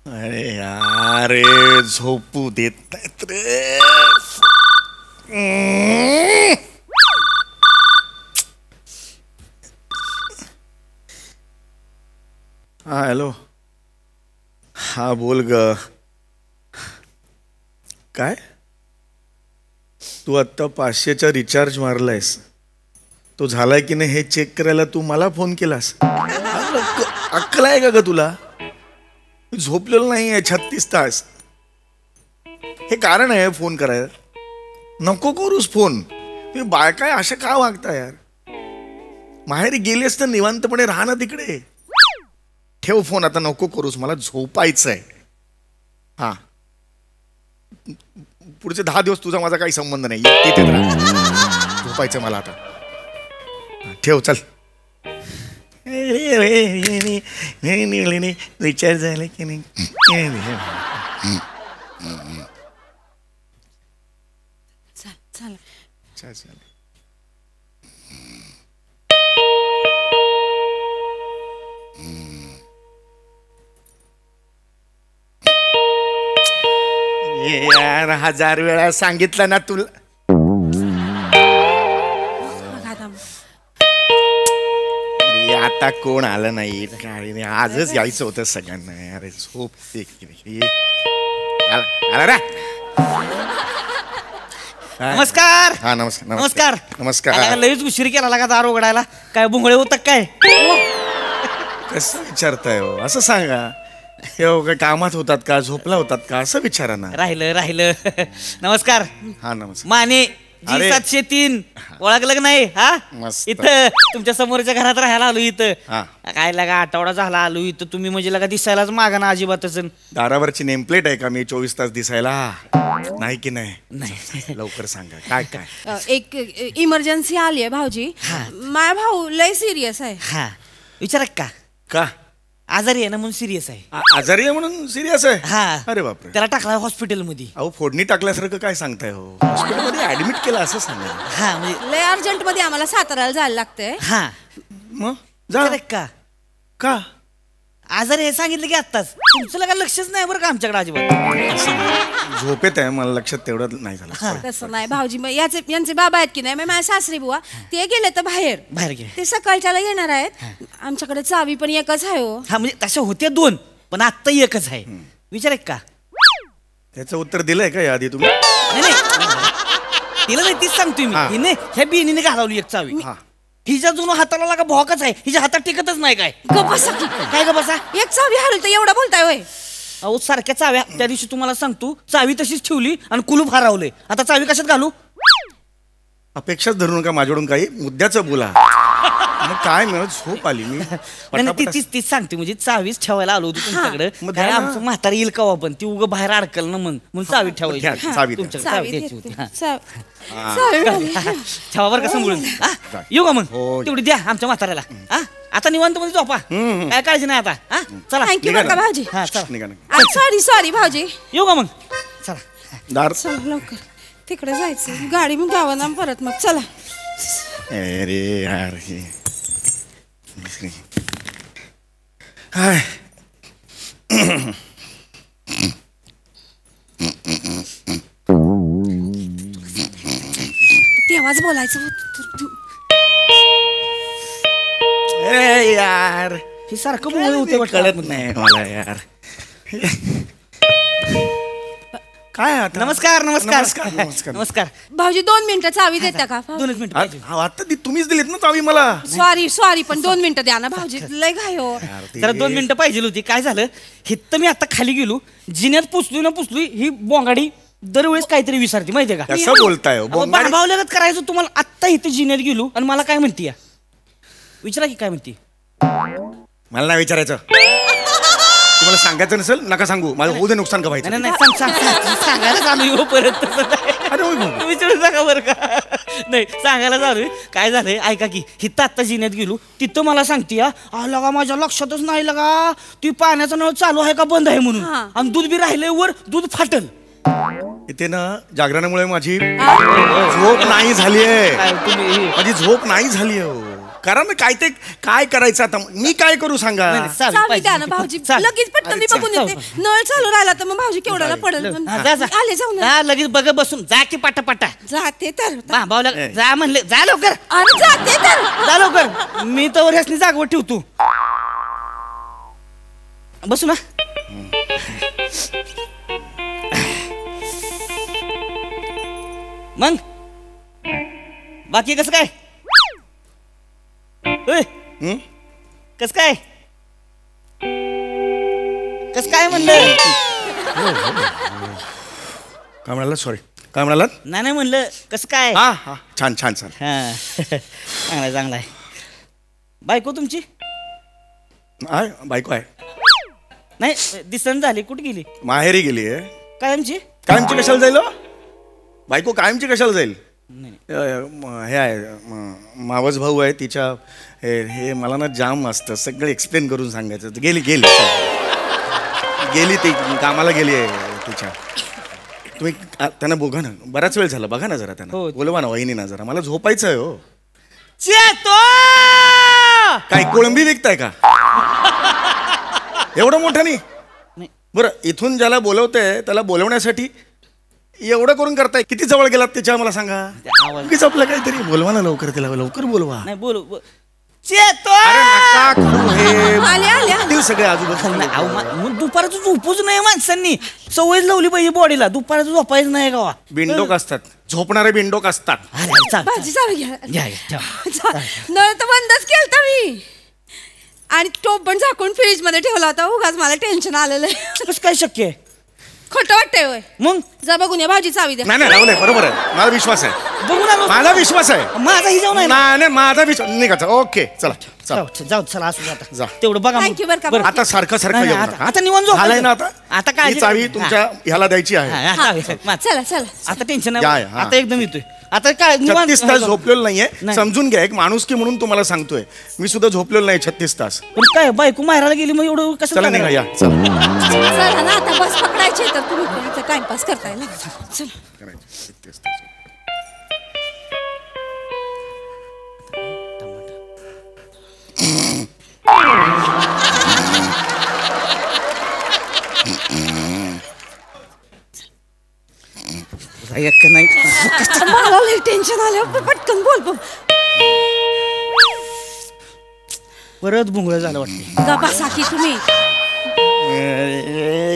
अरे यार झोपू देत नाहीत रे. हा हॅलो. हा बोल ग. काय तू आत्ता 500चा रिचार्ज मारलायस? तो झालाय की नाही हे चेक करायला तू मला फोन केलास? अक्कल आहे का ग तुला? झोपलेलो नाही आहे 36 तास. हे कारण आहे फोन करायला. नको करूस फोन. तुम्ही बायका अशा का वागता यार? माहेरी गेलेस तर निवांतपणे राहा ना तिकडे. ठेव फोन आता, नको करूस, मला झोपायचं आहे. हा पुढचे 10 दिवस तुझा माझा काही संबंध नाही. तिथेच राहा. झोपायचं मला आता. ठेव चल. विचार झाला की नाही? यार 1000 वेळा सांगितलं ना तुला. आता कोण आलं नाही काय? आजच यायचं होतं सगळ्यांना. अरे झोप. नमस्कार. हा नमस्कार. नमस्कार. नमस्कार. लईच उशीर केला लागा दार उघडायला. काय बुंगळे होत काय? कसं विचारताय हो? असं सांगा. काय कामात होतात का, झोपला होतात का, असं विचारा ना. राहिलं. नमस्कार. हा नमस्कार. माने G703 ओळखलं नाही? हा मस्त. इथं तुमच्या समोरच्या घरात राहायला आलो. इथं हा. काय लागा आठवडा झाला आलो इथं. तुम्ही म्हणजे लागा दिसायलाच मागा ना अजिबातच. दारावरची नेमप्लेट आहे का मी 24 तास दिसायला? नाही की नाही? नाही. लवकर सांगा काय काय. एक इमर्जन्सी आली आहे भाऊजी. माझा भाऊ लय सिरियस आहे. हा विचारा का? का आजारी आहे ना म्हणून सिरियस आहे. आजारी आहे म्हणून सिरियस आहे? हा. अरे बापरे. त्याला टाकला हॉस्पिटलमध्ये. अहो फोडणी टाकल्यासारखं काय सांगताय हो? हॉस्पिटलमध्ये ऍडमिट केलं असं सांगा. हा म्हणजे लय अर्जंट मध्ये आम्हाला साताऱ्याला जायला लागतंय. हा मग जा. का का आजारी आहे सांगितलं की आत्ताच. तुमचं लगा लक्षच नाही बरं का आमच्याकडे अजिबात. झोपेत आहे, मला लक्षात तेवढं नाही झालं. तसं नाही भाऊजी. मग यांचे बाबा आहेत की नाही, माझ्या सासरी बुवा ते गेले तर बाहेर गेले. ते सकाळच्याला येणार आहेत. आमच्याकडे चावी पण एकच आहे हो. हा म्हणजे तशा होत्या 2 पण आत्ता एकच आहे. विचार का? त्याचं उत्तर दिलंय का याआधी तुम्ही? नाही तिला नाही तीच सांगतोय मी. हिने ह्या बिनीने घालवली एक चावी. हिच्या जुनं हाताला लागा भोकच आहे. हिच्या हातात टिकतच नाही. काय गप्पा काय ग बसा? एक चावी हरवली तर एवढा बोलताय होय? अहो सारख्या चाव्या. त्या दिवशी तुम्हाला सांगतो चावी तशीच ठेवली आणि कुलूप हरवले. आता चावी कशात घालू? अपेक्षाच धरू नका माझ्याकडून. काही मुद्द्याचं बोला. मग काय मिळत झोप आली मी. तीच सांगते म्हणजे चावीच ठेवायला आलो होती तुमच्याकडे. काय आमचं म्हातारी येईल का पण ती उगं बाहेर अडकल ना म्हणून चावी ठेवायची. चावी तुमच्याकडे चावी द्यायची होती. ठेवा बरं का सांभाळून. येऊ का मग? तेवढी द्या आमच्या म्हाताऱ्याला. आता निवांत मध्ये झोपा. काय काळजी नाही आता. चला थँक्यू बरं भाऊजी. हा चला सॉरी सॉरी भाऊजी. येऊ का मग? चला दार चला लवकर तिकडे जायचं. गाडी मग गावा ना परत. मग चला. अरे यार हाय. तेव्हाच बोलायचं होतं. अरे यार हे सारखं बोल होते कळत नाही मला यार. काय आता? नमस्कार. नमस्कार. भाऊजी 2 मिनिटं चावी देता का? 2 मिनिटं. आता तुम्हीच दिलीत ना चावी मला. सॉरी पण 2 मिनिटं द्या ना भाऊजी. लय घाई हो. जरा 2 मिनिटं पाहिजे होती. काय झालं हित मी आता खाली गेलो. जिन्यात पुसली ही बोंगाडी दरवेळेस काहीतरी विसरते माहितीये का? कसं बोलताय? बाळबावल्यागत करायचं तुम्हाला. आत्ता इथे जिन्यात गेलो आणि मला काय म्हणती? विचारा की काय म्हणती? मला नाही विचारायचं. तुम्हाला सांगायचं नसेल नका सांगू. माझं होऊ दे नुकसान का व्हायचं. नाही सांगायला चालू परत. विचारू नका बरं का. नाही सांगायला चालू. काय झालंय ऐका की. हिथं आत्ता जिन्यात गेलो तिथं मला सांगते लगा माझ्या लक्षातच नाही लगा ती पाण्याचा नळ चालू आहे का बंद आहे म्हणून. आणि दूध बी राहिलंय वर दूध फाटल. इथे ना जागरणामुळे माझी झोप नाही झालीये. काय तुम्ही माझी झोप नाही झाली हो. कारण काय करायचं आता मी काय करू सांगा. चावी द्या ना भाऊजी, लगेच पटकन मी बघून येते. नळ चालू राहिला तर मग भाऊजी केवढ्याला पडेल. आले जाऊन लगेच बघ बसून जा की पाटा जाते तर भाऊला जा म्हणले, जा लवकर. अरे जाते तर जा लवकर, मी तर ह्यासनी जागवत ठेवतो. बसू ना. मग बाकी कसं काय? कस काय म्हणलं? काय म्हणाला? सॉरी, काय म्हणालात? नाही म्हणलं कसं काय? हा हा, छान छान छान. हा चांगला आहे. बायको तुमची? बायको आहे. नाही दिसन झाली, कुठे गेली? माहेरी गेली आहे. कायमची? कायमची कशाला जाईल? बायको कायमची कशाला जाईल? हे आहे मावस भाऊ आहे तिच्या. हे मला ना जाम असतं सगळं एक्सप्लेन करून सांगायचं. गेली ती कामाला गेली आहे तिच्या. तुम्ही त्यांना बघा ना, बराच वेळ झाला, बघा ना जरा त्यांना. बोलवा ना वहिनी ना जरा, मला झोपायचं आहे हो. काय कोळंबी विकताय का एवढं मोठं? नाही बरं, इथून ज्याला बोलवतंय त्याला बोलवण्यासाठी एवढं करून करताय. किती जवळ गेलात त्याच्या मला सांगा. उगीच आपलं काहीतरी बोलवा ना लवकर, त्याला लवकर बोलवा. नाही बोलू. सगळे आजूबाजू दुपारचं झोपूच नाही माणसांनी. सवय लावली पाहिजे बॉडीला. दुपारचं झोपायचं नाही गावा. बिंडोक असतात, झोपणारे बिंडोक असतात. भाजी चावी घ्या. नळ तर बंदच केलता मी आणि टोप पण झाकून फ्रीज मध्ये ठेवला होता. उगाच मला टेन्शन आलेलं आहे. कसं काय शक्य आहे? खोटं वाटतंय होय? मग जा बघून या, भाजी चावी द्या. नाही राहुल, बरोबर आहे, माझा विश्वास आहे. बघून आलो. माझा विश्वास आहे. माझाही जाऊन नाही माझा विश्वास निघायचा. ओके चला जाऊ चला असू आता. जा. तेवढं बघा. थँक्यू बरं का. आता सारखं येऊ नका. आता निवांत झोप. झालंय ना आता काय ही चावी तुमच्या ह्याला द्यायची आहे. चला आता टेन्शन या, नाही. हा. आता एकदम येतोय. आता काय 36 तास झोपलेलो नाहीये. समजून घ्या, एक माणुसकी म्हणून तुम्हाला सांगतोय. मी सुद्धा झोपलेलो नाही 36 तास. पण काय बायको माहेराला गेली मग एवढं कसं? चला निघा, या चला. चला ना, आता बस पकडायची तर तुम्ही टाइमपास करताय. चला एक नाही. मला लई टेन्शन आलं. पटकन बोल. परत भुंगळ झालं वाटतं. गप्पा साकी तुम्ही.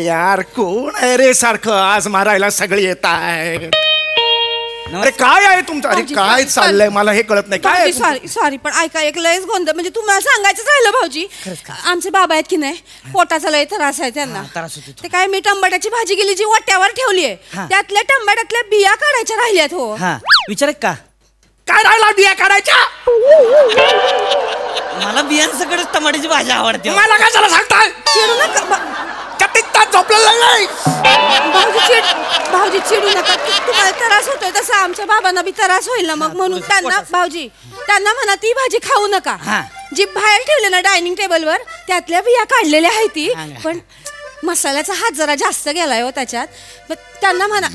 यार कोण आहे रे सारखं आज मारायला सगळे येत आहे. अरे काय आहे तुमचं? अरे काय चाललंय मला हे कळत नाही. काय सॉरी पण ऐका, एक लयच गोंधळ. म्हणजे तुम्हाला सांगायचंच राहिलं भाऊजी. आमचे बाबा आहेत की नाही, पोटाचा लय त्रास आहे त्यांना. ते काय, मी टमाट्याची भाजी गेली जी वाट्यावर ठेवली आहे, त्यातल्या टमाट्यातल्या बिया काढायच्या राहिल्यात. हो विचार का काय राहिला बिया काढायच्या? मला बियांसकडेच टमाट्याची भाजी आवडते. मला काय झालं सांगताय? चिडू नका झोपलेलं नाही भाऊजी, चिडू नका. तुम्हाला त्रास होतोय तसा आमच्या बाबांना बी त्रास होईल ना मग. म्हणून त्यांना म्हणा ती भाजी खाऊ नका. जी बाहेर ठेवली ना डायनिंग टेबलवर, त्यातल्या बिया काढलेल्या आहे ती. पण मसाल्याचा हात जरा जास्त गेलाय हो त्याच्यात. त्यांना म्हणा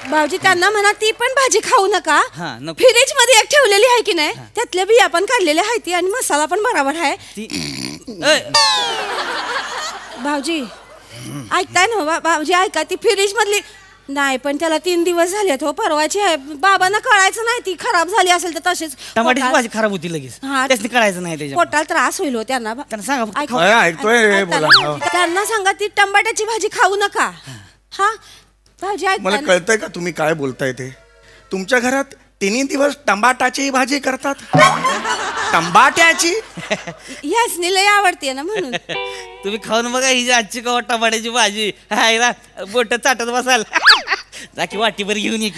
भाऊजी त्यांना म्हणा ती पण भाजी खाऊ नका. फ्रीज मध्ये एक ठेवलेली आहे की नाही, त्यातल्या बिया पण काढलेल्या आहे ती आणि मसाला पण बरोबर आहे. भाऊजी ऐकताय ना? भाऊजी ऐका, ती फ्रीज मधली नाही, पण त्याला 3 दिवस झालेत हो. परवाची आहे. बाबांना कळायचं नाही ती खराब झाली असेल तर तशीच. टमाट्याची भाजी खराब होती लगेच. त्याने कळायचं नाही. त्याच्या पोटाला त्रास होईल हो त्यांना. ऐकतोय त्यांना सांगा ती टमाट्याची भाजी खाऊ नका. हा भाऊजी मला कळतंय का तुम्ही काय बोलताय ते? तुमच्या घरात 3 दिवस टमाटाची भाजी करतात. टमाट्याची यासनी लय आवडते ना म्हणून. तुम्ही खाऊन बघा ही आजची कवा टमाट्याची भाजी. बोट चाटत बसाल. जाकी वाटीभर घेऊन ये.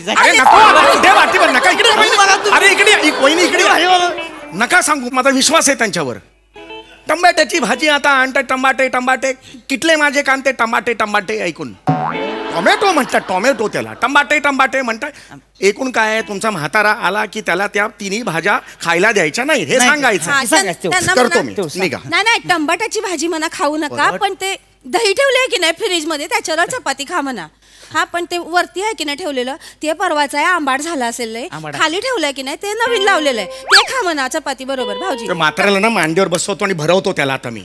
वाटीभर नका. इकडे नका सांगू, माझा विश्वास आहे त्यांच्यावर. टमाट्याची भाजी आता आणतात. टमाटे किटले माझे कांते टमाटे ऐकून टोमॅटो म्हणतात, टोमॅटो त्याला. टमाटे म्हणतात. एकूण काय आहे, तुमचा म्हातारा आला की त्याला त्या तिन्ही भाज्या खायला द्यायच्या नाही हे सांगायचं. करतो मी, निघा. नाही टमाट्याची भाजी म्हणा खाऊ नका, पण ते दही ठेवले की नाही फ्रीज मध्ये त्याच्यावर चपाती खा म्हणा. हा पण ते वरती आहे की नाही ठेवलेलं ते परवाचं आहे, आंबाट झाला असेल लय. खाली ठेवलंय की नाही ते नवीन लावलेलं आहे, ते खा म्हणा चपाती बरोबर. भाऊजी म्हाताऱ्याला ना मांडीवर बसवतो आणि भरवतो त्याला. आता मी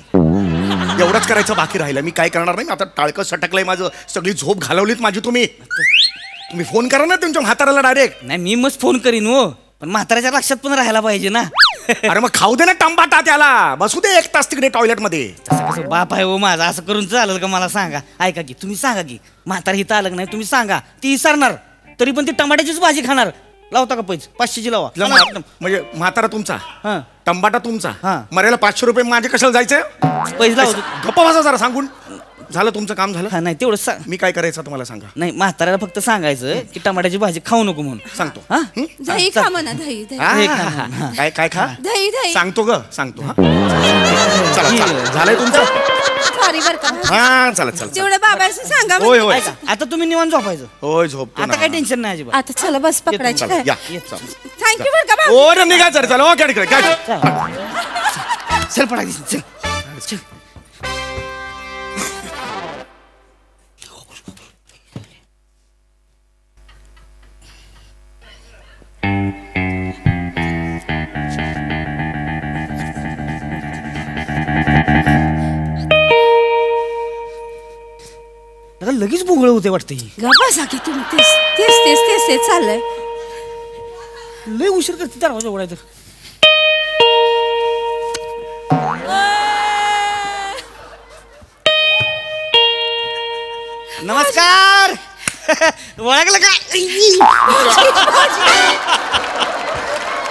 एवढंच करायचं बाकी राहिलं. मी काय करणार नाही आता. टाळकं सटकलंय माझं, सगळी झोप घालवलीत माझी. तुम्ही फोन करा ना तुमच्या म्हाताऱ्याला डायरेक्ट. नाही मी मस्त फोन करीन हो, पण म्हाताऱ्याच्या लक्षात पण राहायला पाहिजे ना. अरे मग खाऊ दे ना टंबाटा त्याला, बसू दे 1 तास तिकडे टॉयलेट मध्ये. कसं बाप आहे हो माझा, असं करून चालेल का? मला सांगा. ऐका की तुम्ही सांगा की म्हातारा इथं आलं नाही, तुम्ही सांगा. ती विसरणार तरी पण ती टमाट्याचीच भाजी खाणार. लावता का पैसे? 500ची लावा. म्हणजे म्हातारा तुमचा, हा टंबाटा तुमचा, हा. मरायला 500 रुपये माझे कशाला जायचं? पैसे लावतो. गप्पा बसा जरा, सांगून झालं तुमचं काम झालं. हा नाही तेवढं सांग. मी काय करायचं तुम्हाला सांगा. नाही म्हाताऱ्याला फक्त सांगायचं की टमाट्याची भाजी खाऊ नको म्हणून सांगतो. हा? दही खा म्हणा, दही दही हा, हे हा, खा. हा. काय खा? दही दही. सांगतो ग, सांगतो. हा चला चला, झालंय तुमचं. सॉरी बर का. हा चला चला. तेवढं बाबाशी सांगा. होय होय ऐका, आता तुम्ही निवांत झोपायचं. होय झोपतो आता ना. काही टेन्शन नाही अजिबात. आता चला बस पकडायची. चला, या. थँक्यू बर का भाऊ. ओ रे निघा सर, चला ओके इकडे काय. चल पडा चल चल. लगेच भोंगळ होते वाटते. गप्पा की तुम्ही तेच तेच तेच तेच तेच चाललंय. लय उशीर करते दरवाजा उघडायचं. नमस्कार. ओळखलं का?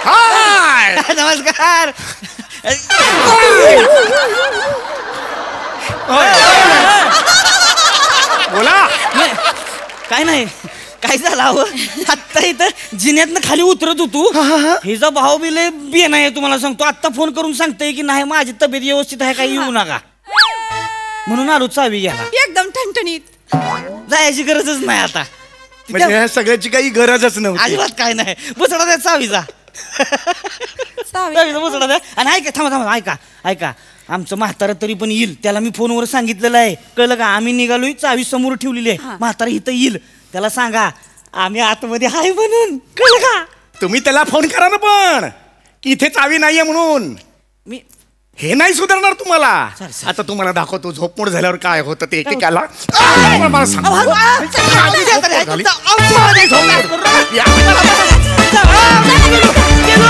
हाय नमस्कार. बोला. नाही, काय नाही. काय झालं हवं आत्ता इथं जिन्यातनं खाली उतरत होतो. हिचा भाऊ बी लय बेन आहे तुम्हाला सांगतो. आत्ता फोन करून सांगतोय की नाही माझी तब्येत व्यवस्थित आहे, काही येऊ नका म्हणून आलो चावी घ्यायला. एकदम ठणठणीत जायची गरजच नाही आता. म्हणजे ह्या सगळ्याची काही गरजच नव्हती. अजिबात काय नाही. बसडा द्या चावीचा. चावीचा बसडा द्या. आणि ऐका थांबा थांबा, ऐका ऐका. आमचं म्हातारा तरी पण येईल, त्याला मी फोनवर सांगितलेलं आहे. कळलं का? आम्ही निघालोय, चावी समोर ठेवलेली आहे. म्हातारा इथं येईल, त्याला सांगा आम्ही आतमध्ये हाय म्हणून. कळलं का? तुम्ही त्याला फोन करा ना पण, की इथे चावी नाहीये म्हणून. मी हे नाही सुधारणार तुम्हाला. आता तुम्हाला दाखवतो झोपमोड झाल्यावर काय होतं ते एकेकाला. मला सांगा. गेलो.